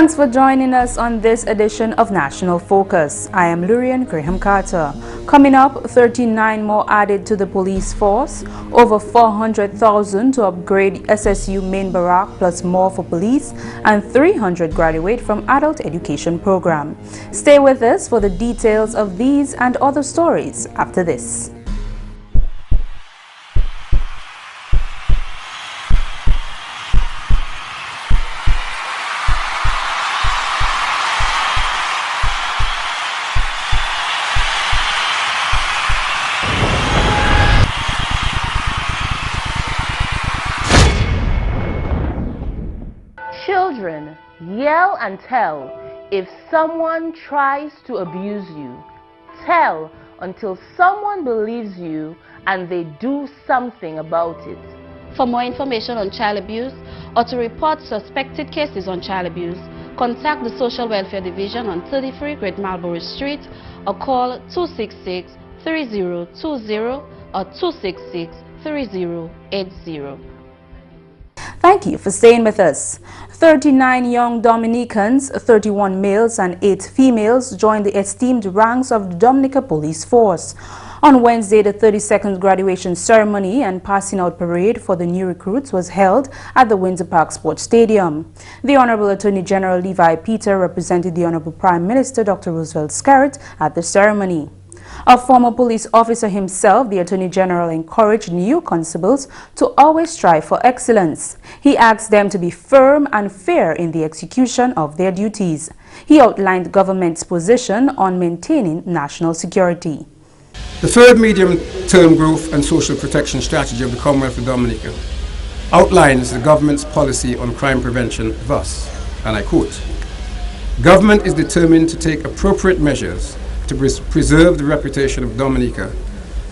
Thanks for joining us on this edition of National Focus. I am Lourianne Graham Carter. Coming up, 39 more added to the police force, over 400,000 to upgrade SSU main barrack plus more for police, and 300 graduate from adult education program. Stay with us for the details of these and other stories after this. Children, yell and tell if someone tries to abuse you. Tell until someone believes you and they do something about it. For more information on child abuse or to report suspected cases on child abuse, contact the Social Welfare Division on 33 Great Marlborough Street or call 266-3020 or 266-3080. Thank you for staying with us. 39 young Dominicans, 31 males and 8 females joined the esteemed ranks of the Dominica Police Force. On Wednesday, the 32nd graduation ceremony and passing out parade for the new recruits was held at the Windsor Park Sports Stadium. The Honorable Attorney General Levi Peter represented the Honorable Prime Minister Dr. Roosevelt Skerrit at the ceremony. A former police officer himself, the Attorney General encouraged new constables to always strive for excellence. He asked them to be firm and fair in the execution of their duties. He outlined the government's position on maintaining national security. The third medium-term growth and social protection strategy of the Commonwealth of Dominica outlines the government's policy on crime prevention thus, and I quote, "Government is determined to take appropriate measures to preserve the reputation of Dominica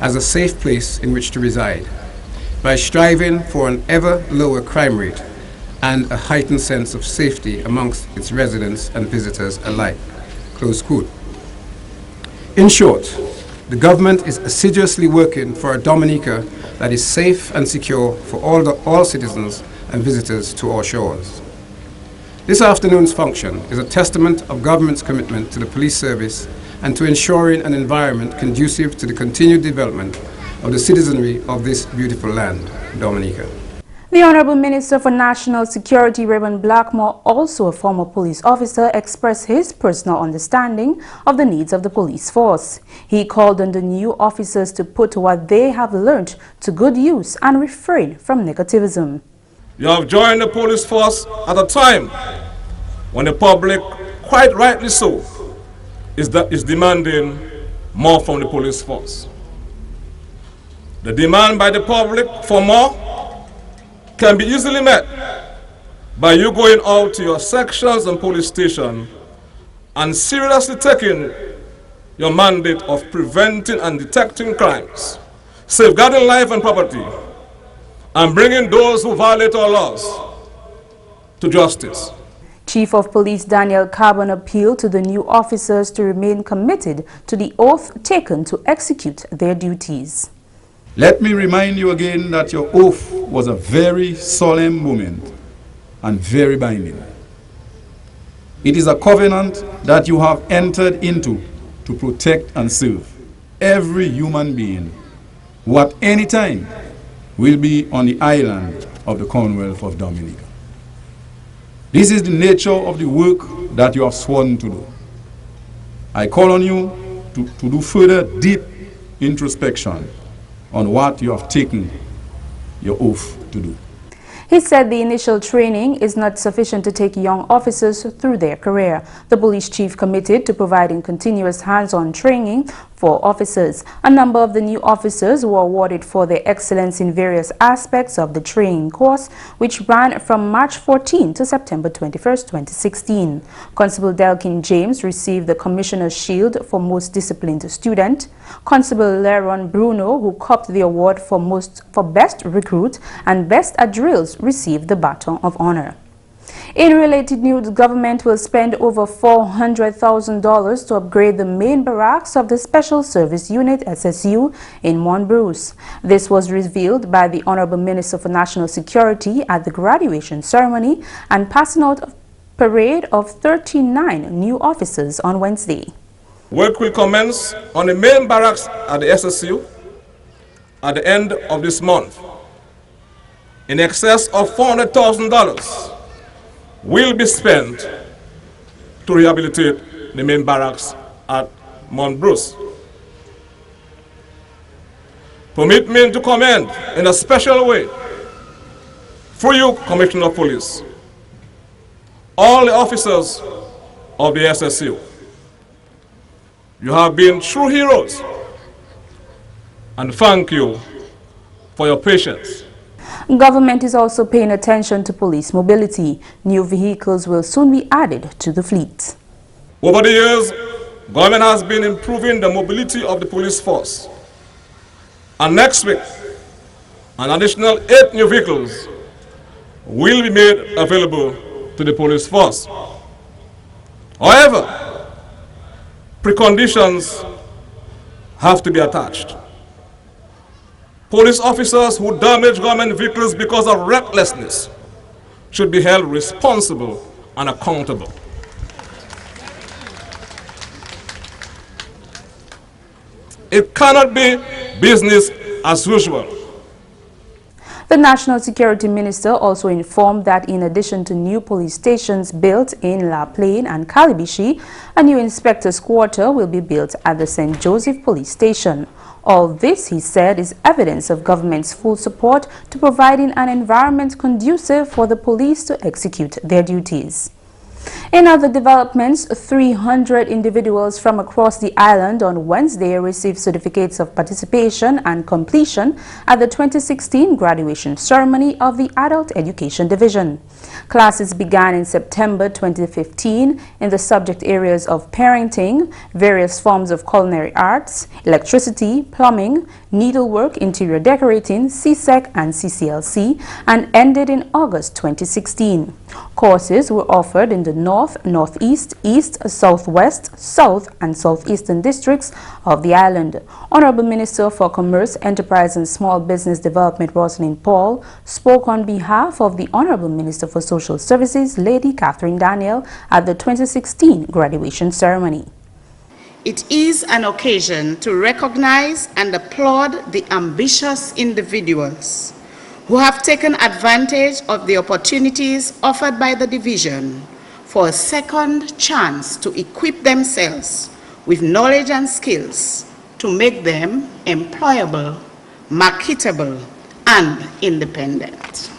as a safe place in which to reside, by striving for an ever lower crime rate and a heightened sense of safety amongst its residents and visitors alike." Close quote. In short, the government is assiduously working for a Dominica that is safe and secure for all citizens and visitors to our shores. This afternoon's function is a testament of government's commitment to the police service and to ensuring an environment conducive to the continued development of the citizenry of this beautiful land, Dominica. The Honorable Minister for National Security, Reverend Blackmore, also a former police officer, expressed his personal understanding of the needs of the police force. He called on the new officers to put what they have learned to good use and refrain from negativism. You have joined the police force at a time when the public, quite rightly so, is demanding more from the police force. The demand by the public for more can be easily met by you going out to your sections and police station and seriously taking your mandate of preventing and detecting crimes, safeguarding life and property, and bringing those who violate our laws to justice. Chief of Police Daniel Carbon appealed to the new officers to remain committed to the oath taken to execute their duties. Let me remind you again that your oath was a very solemn moment and very binding. It is a covenant that you have entered into to protect and serve every human being who at any time will be on the island of the Commonwealth of Dominica. This is the nature of the work that you have sworn to do. I call on you to do further deep introspection on what you have taken your oath to do. He said the initial training is not sufficient to take young officers through their career. The police chief committed to providing continuous hands-on training for officers. A number of the new officers were awarded for their excellence in various aspects of the training course, which ran from March 14 to September 21, 2016. Constable Delkin James received the Commissioner's Shield for Most Disciplined Student. Constable Leron Bruno, who copped the award for Best Recruit and Best at Drills, received the Baton of Honor. In related news, the government will spend over $400,000 to upgrade the main barracks of the Special Service Unit SSU in Montbreuse. This was revealed by the Honorable Minister for National Security at the graduation ceremony and passing out parade of 39 new officers on Wednesday. Work will commence on the main barracks at the SSU at the end of this month. In excess of $400,000 will be spent to rehabilitate the main barracks at Mount Bruce. Permit me to commend in a special way, through you, Commissioner of Police, all the officers of the SSU. You have been true heroes, and thank you for your patience. Government is also paying attention to police mobility. New vehicles will soon be added to the fleet. Over the years, government has been improving the mobility of the police force. And next week, an additional 8 new vehicles will be made available to the police force. However, preconditions have to be attached. Police officers who damage government vehicles because of recklessness should be held responsible and accountable. It cannot be business as usual. The National Security Minister also informed that in addition to new police stations built in La Plaine and Calibishi, a new inspector's quarter will be built at the St. Joseph Police Station. All this, he said, is evidence of government's full support to providing an environment conducive for the police to execute their duties. In other developments, 300 individuals from across the island on Wednesday received certificates of participation and completion at the 2016 graduation ceremony of the Adult Education Division. Classes began in September 2015 in the subject areas of parenting, various forms of culinary arts, electricity, plumbing, needlework, interior decorating, CSEC and CCLC, and ended in August 2016. Courses were offered in the North, Northeast, East, Southwest, South and Southeastern districts of the island. Honorable Minister for Commerce, Enterprise and Small Business Development Rosalind Paul spoke on behalf of the Honorable Minister for Social Services, Lady Catherine Daniel, at the 2016 graduation ceremony. It is an occasion to recognize and applaud the ambitious individuals who have taken advantage of the opportunities offered by the division for a second chance to equip themselves with knowledge and skills to make them employable, marketable, and independent.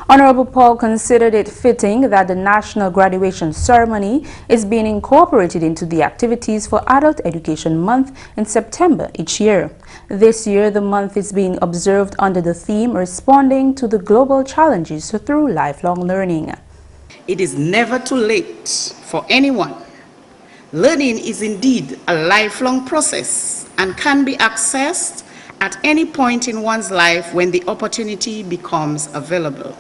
Honorable Paul considered it fitting that the National Graduation Ceremony is being incorporated into the activities for Adult Education Month in September each year. This year, the month is being observed under the theme Responding to the Global Challenges Through Lifelong Learning. It is never too late for anyone. Learning is indeed a lifelong process and can be accessed at any point in one's life when the opportunity becomes available.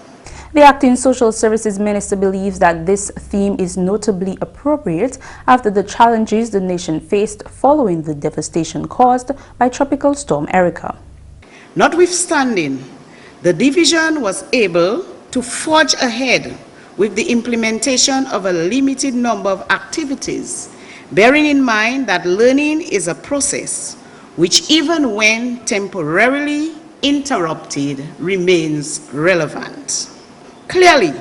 The acting Social Services Minister believes that this theme is notably appropriate after the challenges the nation faced following the devastation caused by Tropical Storm Erica. Notwithstanding, the division was able to forge ahead with the implementation of a limited number of activities, bearing in mind that learning is a process which, even when temporarily interrupted, remains relevant. Clearly,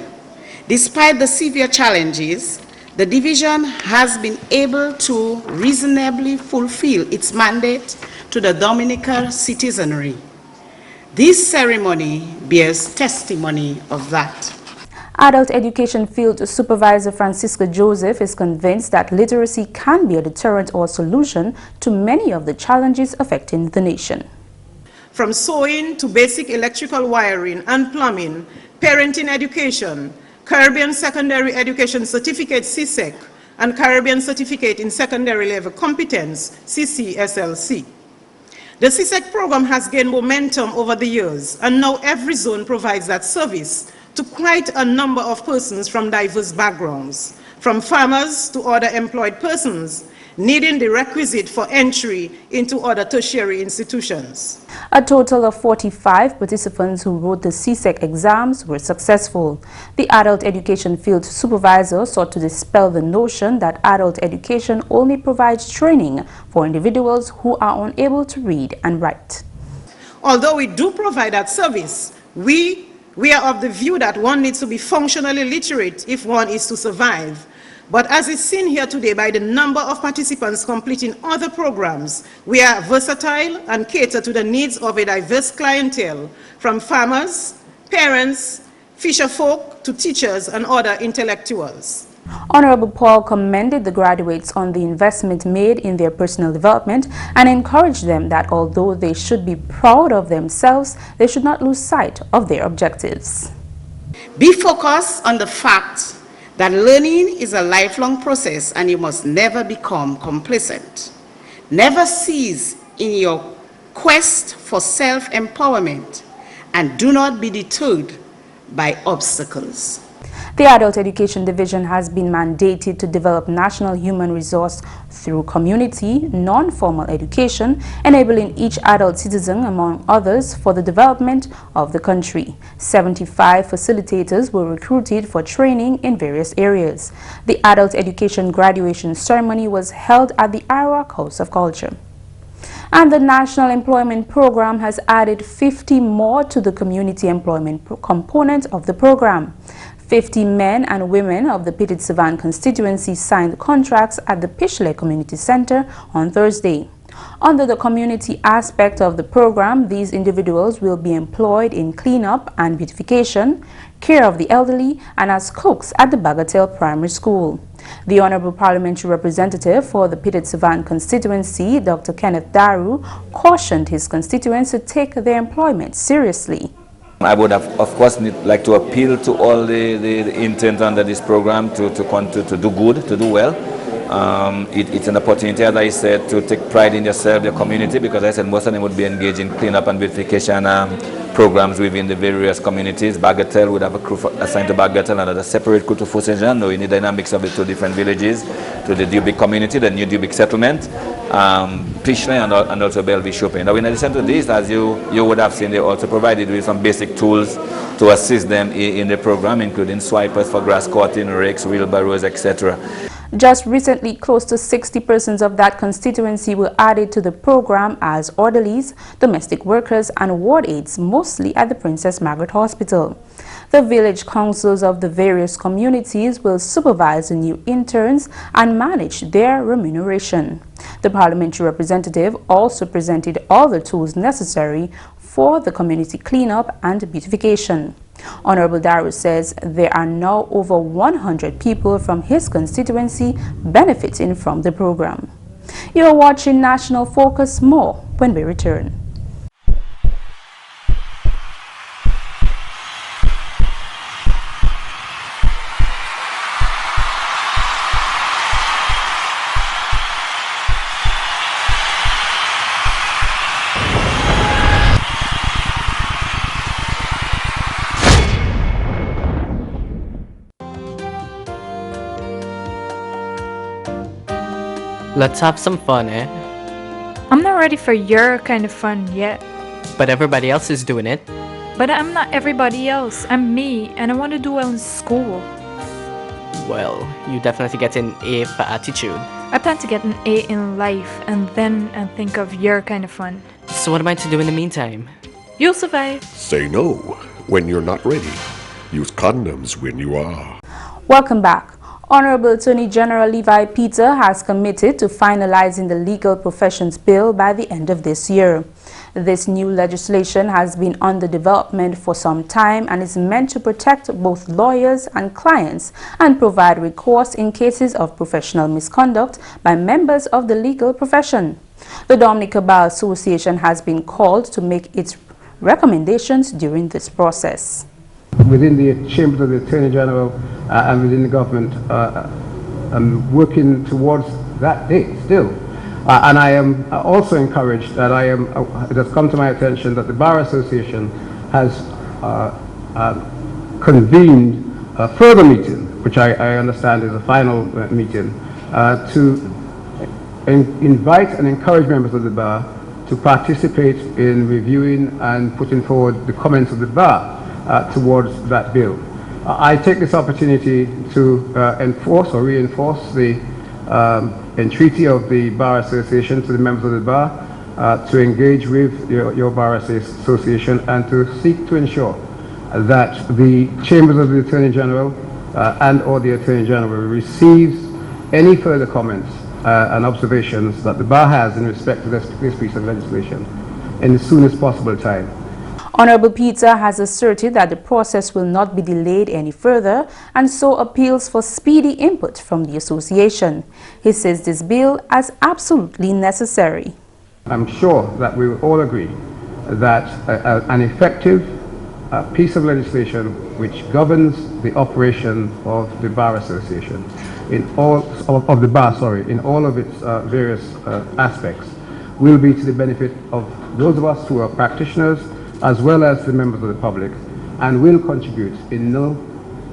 despite the severe challenges, the division has been able to reasonably fulfill its mandate to the Dominica citizenry. This ceremony bears testimony of that. Adult Education Field Supervisor Francisca Joseph is convinced that literacy can be a deterrent or solution to many of the challenges affecting the nation. From sewing to basic electrical wiring and plumbing, parenting education, Caribbean Secondary Education Certificate CSEC, and Caribbean Certificate in Secondary Level Competence CCSLC. The CSEC program has gained momentum over the years, and now every zone provides that service to quite a number of persons from diverse backgrounds, from farmers to other employed persons, needing the requisite for entry into other tertiary institutions. A total of 45 participants who wrote the CSEC exams were successful. The adult education field supervisor sought to dispel the notion that adult education only provides training for individuals who are unable to read and write. Although we do provide that service, we are of the view that one needs to be functionally literate if one is to survive. But as is seen here today by the number of participants completing other programs, we are versatile and cater to the needs of a diverse clientele, from farmers, parents, fisherfolk to teachers and other intellectuals. Honorable Paul commended the graduates on the investment made in their personal development and encouraged them that although they should be proud of themselves, they should not lose sight of their objectives. Be focused on the fact that learning is a lifelong process and you must never become complacent. Never cease in your quest for self-empowerment and do not be deterred by obstacles. The Adult Education Division has been mandated to develop national human resource through community, non-formal education, enabling each adult citizen, among others, for the development of the country. 75 facilitators were recruited for training in various areas. The Adult Education graduation ceremony was held at the Arawak House of Culture. And the National Employment Program has added 50 more to the community employment component of the program. 50 men and women of the Petit Savan constituency signed contracts at the Pishley Community Center on Thursday. Under the community aspect of the program, these individuals will be employed in cleanup and beautification, care of the elderly, and as cooks at the Bagatelle Primary School. The Honorable Parliamentary Representative for the Petit Savan constituency, Dr. Kenneth Daru, cautioned his constituents to take their employment seriously. I would have, of course, like to appeal to all the interns under this program to do good, to do well. It's an opportunity, as I said, to take pride in yourself, your community, because I said most of them would be engaged in cleanup and beautification programs within the various communities. Bagatelle would have a crew assigned to Bagatelle and a separate crew to Fort Saint Jean, knowing the dynamics of the two different villages, to the Dubic community, the new Dubic settlement, Pishley and also Bellevue Shopping. Now in addition to this, as you would have seen, they also provided with some basic tools to assist them in the program, including swipers for grass cutting, rakes, wheelbarrows, etc. Just recently, close to 60 persons of that constituency were added to the program as orderlies, domestic workers, and ward aides, mostly at the Princess Margaret Hospital. The village councils of the various communities will supervise the new interns and manage their remuneration. The parliamentary representative also presented all the tools necessary for the community cleanup and beautification. Honorable Daru says there are now over 100 people from his constituency benefiting from the program. You are watching National Focus. More when we return. Let's have some fun, eh? I'm not ready for your kind of fun yet. But everybody else is doing it. But I'm not everybody else. I'm me, and I want to do well in school. Well, you definitely get an A for attitude. I plan to get an A in life, and then I think of your kind of fun. So what am I to do in the meantime? You'll survive. Say no when you're not ready. Use condoms when you are. Welcome back. Honorable Attorney General Levi Peter has committed to finalizing the Legal Professions Bill by the end of this year. This new legislation has been under development for some time and is meant to protect both lawyers and clients and provide recourse in cases of professional misconduct by members of the legal profession. The Dominica Bar Association has been called to make its recommendations during this process. Within the chambers of the Attorney General and within the government, I'm working towards that date still. And I am also encouraged that it has come to my attention that the Bar Association has convened a further meeting, which I understand is a final meeting, to invite and encourage members of the bar to participate in reviewing and putting forward the comments of the bar towards that bill. I take this opportunity to enforce or reinforce the entreaty of the Bar Association to the members of the bar to engage with your Bar Association and to seek to ensure that the chambers of the Attorney General and or the Attorney General receives any further comments and observations that the bar has in respect to this piece of legislation in the soonest possible time. Honorable Peter has asserted that the process will not be delayed any further and so appeals for speedy input from the association. He says this bill is absolutely necessary. I'm sure that we will all agree that an effective piece of legislation which governs the operation of the Bar Association in all of the bar, in all of its various aspects will be to the benefit of those of us who are practitioners as well as the members of the public, and will contribute in no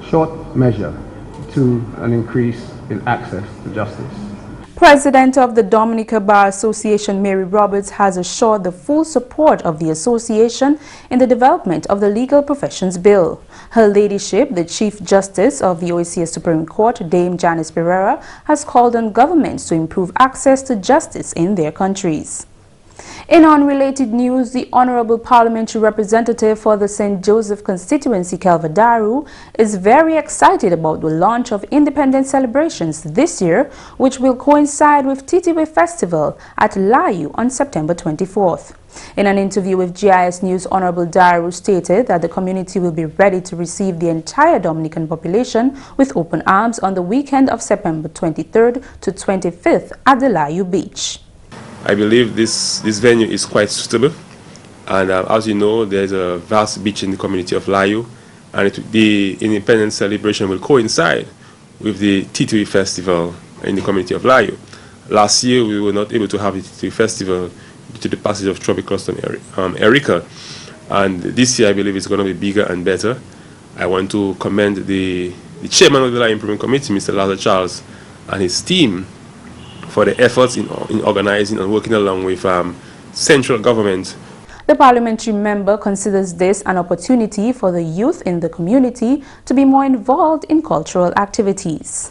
short measure to an increase in access to justice. President of the Dominica Bar Association, Mary Roberts, has assured the full support of the association in the development of the Legal Professions Bill. Her Ladyship, the Chief Justice of the OACS Supreme Court, Dame Janice Pereira, has called on governments to improve access to justice in their countries. In unrelated news, the Honorable Parliamentary Representative for the St. Joseph constituency, Kelvadaru, is very excited about the launch of independence celebrations this year, which will coincide with Titiwe Festival at Layu on September 24th. In an interview with GIS News, Honorable Daru stated that the community will be ready to receive the entire Dominican population with open arms on the weekend of September 23rd to 25th at the Layu Beach. I believe this venue is quite suitable, and as you know, there's a vast beach in the community of Layu, and the independence celebration will coincide with the Titiwe Festival in the community of Layu. Last year, we were not able to have the Titiwe Festival due to the passage of Tropical Storm Erika, and this year I believe it's going to be bigger and better. I want to commend the chairman of the Layu Improvement Committee, Mr. Lazar Charles, and his team for the efforts in organizing and working along with central government. The parliamentary member considers this an opportunity for the youth in the community to be more involved in cultural activities.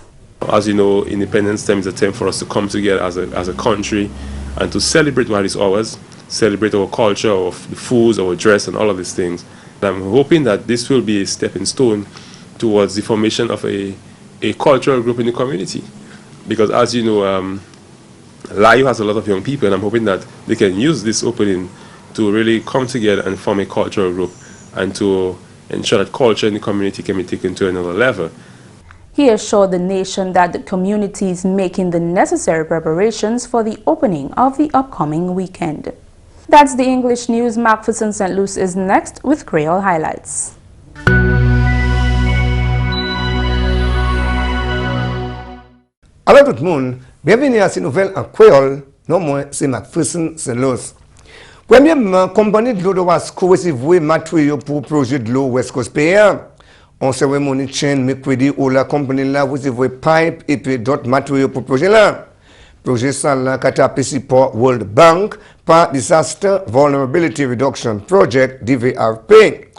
As you know, Independence Time is a time for us to come together as a country and to celebrate what is ours, celebrate our culture, our foods, our dress, and all of these things. I'm hoping that this will be a stepping stone towards the formation of a cultural group in the community. Because as you know, Layu has a lot of young people, and I'm hoping that they can use this opening to really come together and form a cultural group and to ensure that culture in the community can be taken to another level. He assured the nation that the community is making the necessary preparations for the opening of the upcoming weekend. That's the English news. McPherson St. Luce is next with Creole highlights. Alors tout le monde, bienvenue à cette nouvelle en créole. Non, moi, c'est McPherson St. Luce. Premièrement, compagnie de l'eau de Wasco recevait matériaux pour le projet de l'eau West Coast PA. On cérémonie chaîne mercredi où la compagnie là recevait pipe et puis d'autres matériaux pour le projet là. Projet ça là qui a participé World Bank par Disaster Vulnerability Reduction Project DVRP.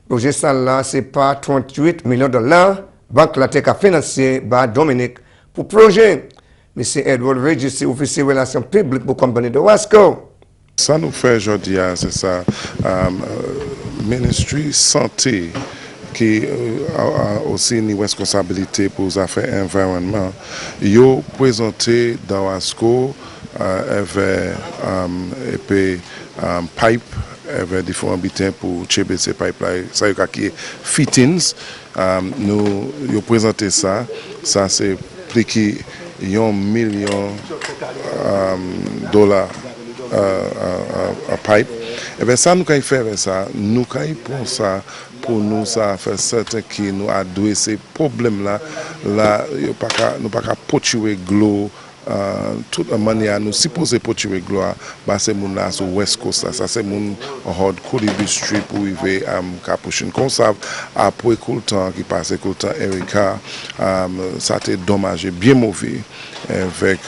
Projet ça là c'est pas 38 millions de dollars. Banque la tech a financé par Dominique pour projet. M. Edward Regis, officier relations publiques pour compagnie de Wasco. Ça nous fait aujourd'hui, c'est ça, Ministry Santé qui a aussi une responsabilité pour les affaires environnement. Ils ont présenté dans Wasco avec pipe, avec différents bitins pour checker ces pipes là. Ça y est qui est fittings. Nous ont présenté ça. Ça c'est plus que $1 million a pipe. Et bien ça nous quand fait avec ça, nous quand pour ça pour nous ça fait certain que nous adresser ces problèmes là nous pas potuer glo toute manière nous supposons porter gloire bah c'est mon là sur West Coast ça c'est mon hard Colibu Street pour arriver Capuchin comme ça après tout le temps qui passe tout le temps Erika ça a été dommage bien mauvais avec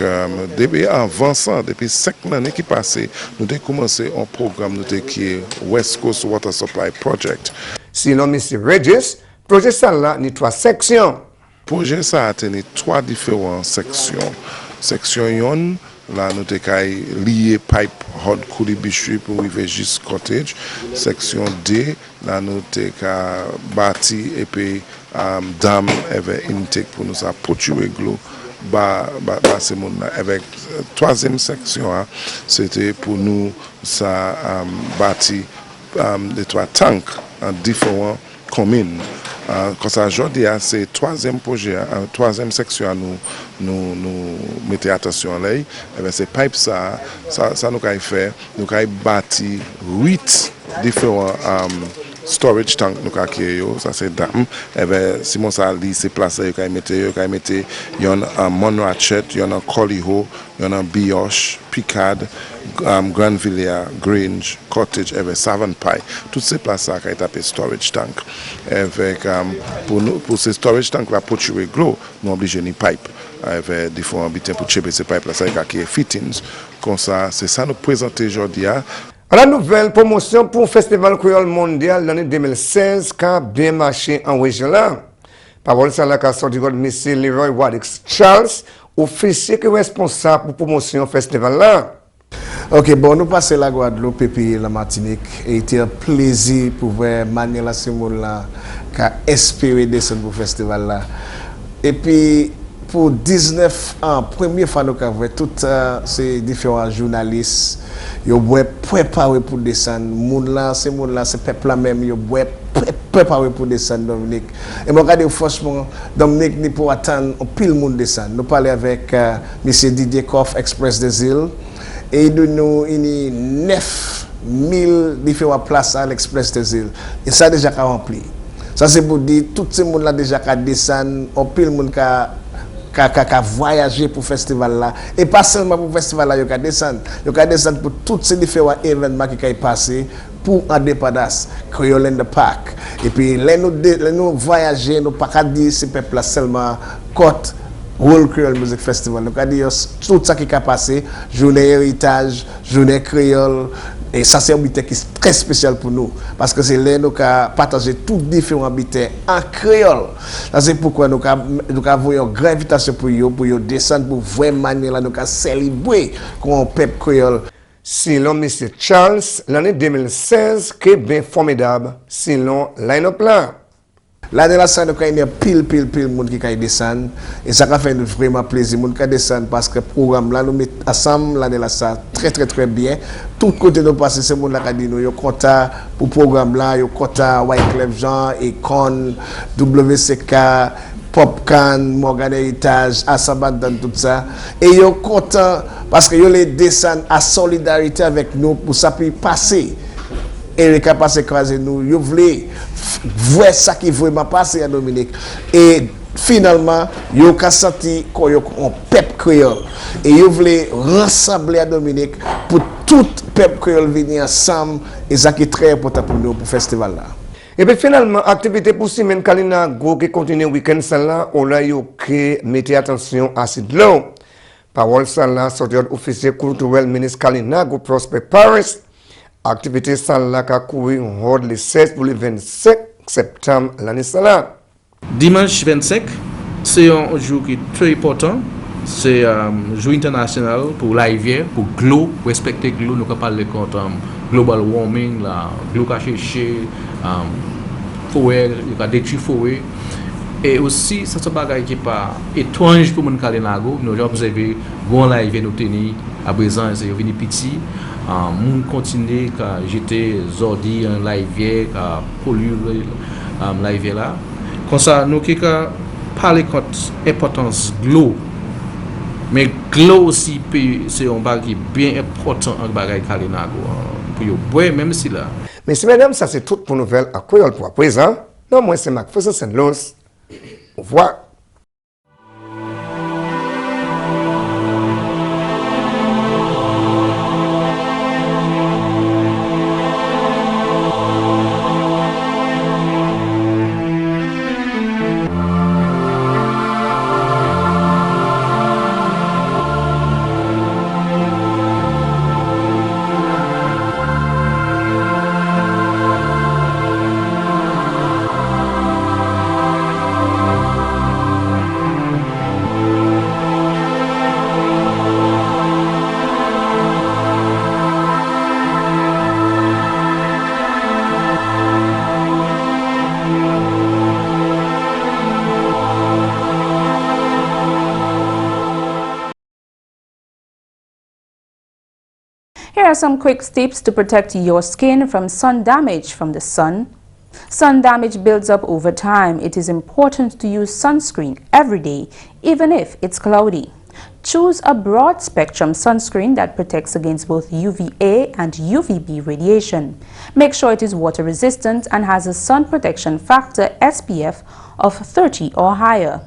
depuis avant ça depuis 5 années qui passé nous avons commencé un programme nous qui est West Coast Water Supply Project. Sinon Mr. Regis projet ça là ni 3 sections. Projet ça a tenu 3 différentes sections. Section 1, là nous avons lié pipe hot Colibu Street pour arriver jusqu'à cottage. Section 2, là nous avons bâti et puis dam avec intake pour nous apporter l'eau. C'est mon avec 3e section, c'était pour nous ça bâti les 3 tanks en différents communes. Quand ça aujourd'hui c'est 3e projet, 3e section nous mettez attention là. Et ces pipes ça nous avons fait, nous avons bâti 8 différents storage tank nous avons créé, ça c'est dam. Et bien Simon ça dit c'est place là, il y a un Monratchet, il y a un Coliho, il y a un Bioche, Picard, Granville, Grange, Cottage, avec Savant Pie. Toutes ces places-là qui ont tapé storage tank. Avec, pour ces storage tank là pour tuer gros, nous obligons une pipe. Avec différents bitins pour tuer ces pipes là, ça qui est fittings. Comme ça, c'est ça nous présenter aujourd'hui. La nouvelle promotion pour le Festival Créole Mondial l'année 2016 qui a bien marché en région là. Parole ça là qu'a sorti de M. Leroy Wadix Charles, officier qui est responsable pour promotion festival là. Ok, bon, nous passons la Guadeloupe et puis la Martinique. Et c'était un plaisir pour voir Manuela Simon là qui a espéré descendre pour le festival là. Et puis pour 19 ans, première fois nous avons vu tous ces différents journalistes, ils ont préparé pour descendre. C'est peuple là même, ils ont préparé pour descendre Dominique. Et je regarde franchement, Dominique n'est pas attendre un pile monde descendre. Nous parlons avec M. Didier Koff, Express des Îles, et nous il y a 9000 différentes places à l'Express des Îles. Et ça déjà rempli. Ça c'est pour dire, tout ce monde là déjà descendre, un pile monde qui a voyagé pour le festival là. Et pas seulement pour le festival là, il y a descendre pour tous ces différents événements qui ont passé pour indépendance, Creole in the Park. Et puis, nous voyager, nous pas dire ces peuples là seulement côte World Creole Music Festival. Nous avons dit tout ça qui a passé, journée héritage, journée créole. Et ça, c'est un habitat qui est très spécial pour nous. Parce que c'est là que nous avons partagé tous les différents habitats en créole. C'est pourquoi nous avons une grande invitation pour eux descendre pour vraiment célébrer comme un peuple créole. Sinon, M. Charles, l'année 2016, qui est bien formidable. Sinon, line-up là. L'année là, ça nous a une pile monde qui a descendu. Et ça a fait vraiment plaisir. Monde qui descend parce que le programme là, nous mettons ensemble l'année là, ça très bien. Tout côté de passer, c'est monde là qui a dit nous, yo content pour le programme là, yo content Wyclef Jean, Econ, WCK, Popcan, Morgan Heritage, Asabat dans tout ça. Et yo content parce que yo les descendent à solidarité avec nous pour ça puis passer. Et les capables écraser nous, vous voulez voir ça qui vraiment passé à Dominique. Et finalement, vous avez senti qu'on est un peuple créole. Et vous voulez rassembler à Dominique pour tout le peuple créole venir ensemble. Et ça qui est très important pour nous, pour le festival là. Et puis finalement, activité pour Simène Kalina Go qui continue le week-end là, on a eu que mettez attention à cette l'eau. Parole ça là, sorti officier culturel ministre Kalina Go Prosper Paris. Activité ça là qui a couru le 16 pour le 25 septembre l'année là. Dimanche 25, c'est un jour qui est très important. C'est un jour international pour la rivière, pour l'eau, respecter l'eau. Nous parlons de global warming, l'eau qui a cherché, forêt, il y a détruit forêt. Et aussi, ça c'est un bagage qui n'est pas étrange pour mon Kalinago. Nous avons observé bon la rivière nous tenir à présent, c'est venu petit. Moun continue à jeter zordi en la rivière, à polluer la rivière là. Comme ça, nous avons parlé de l'importance de l'eau. Mais l'eau aussi, c'est un bagage bien important en bagage Kalinago. Pour boire, même si là. Messieurs, mesdames, ça c'est tout pour nouvelle à Creole pour à présent. Non, moi c'est McPherson Luce. Au revoir. Here are some quick tips to protect your skin from sun damage from the sun. Sun damage builds up over time. It is important to use sunscreen every day, even if it's cloudy. Choose a broad-spectrum sunscreen that protects against both UVA and UVB radiation. Make sure it is water-resistant and has a sun protection factor SPF of 30 or higher.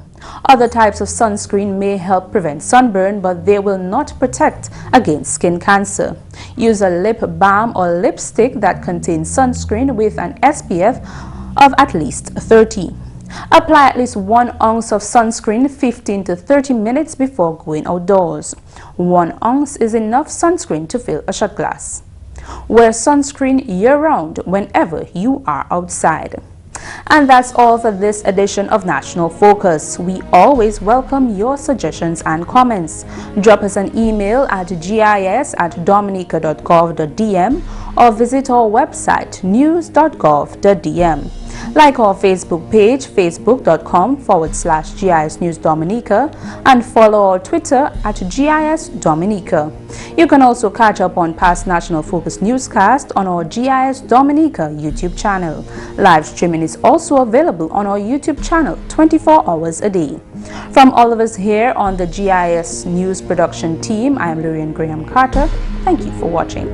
Other types of sunscreen may help prevent sunburn, but they will not protect against skin cancer. Use a lip balm or lipstick that contains sunscreen with an SPF of at least 30. Apply at least 1 ounce of sunscreen 15 to 30 minutes before going outdoors. 1 ounce is enough sunscreen to fill a shot glass. Wear sunscreen year-round whenever you are outside. And that's all for this edition of National Focus. We always welcome your suggestions and comments. Drop us an email at gis@dominica.gov.dm or visit our website news.gov.dm. Like our Facebook page, facebook.com/GIS News Dominica, and follow our Twitter at GIS Dominica. You can also catch up on past National Focus newscasts on our GIS Dominica YouTube channel. Live streaming is also available on our YouTube channel 24 hours a day. From all of us here on the GIS News production team, I am Lourianne Graham Carter. Thank you for watching.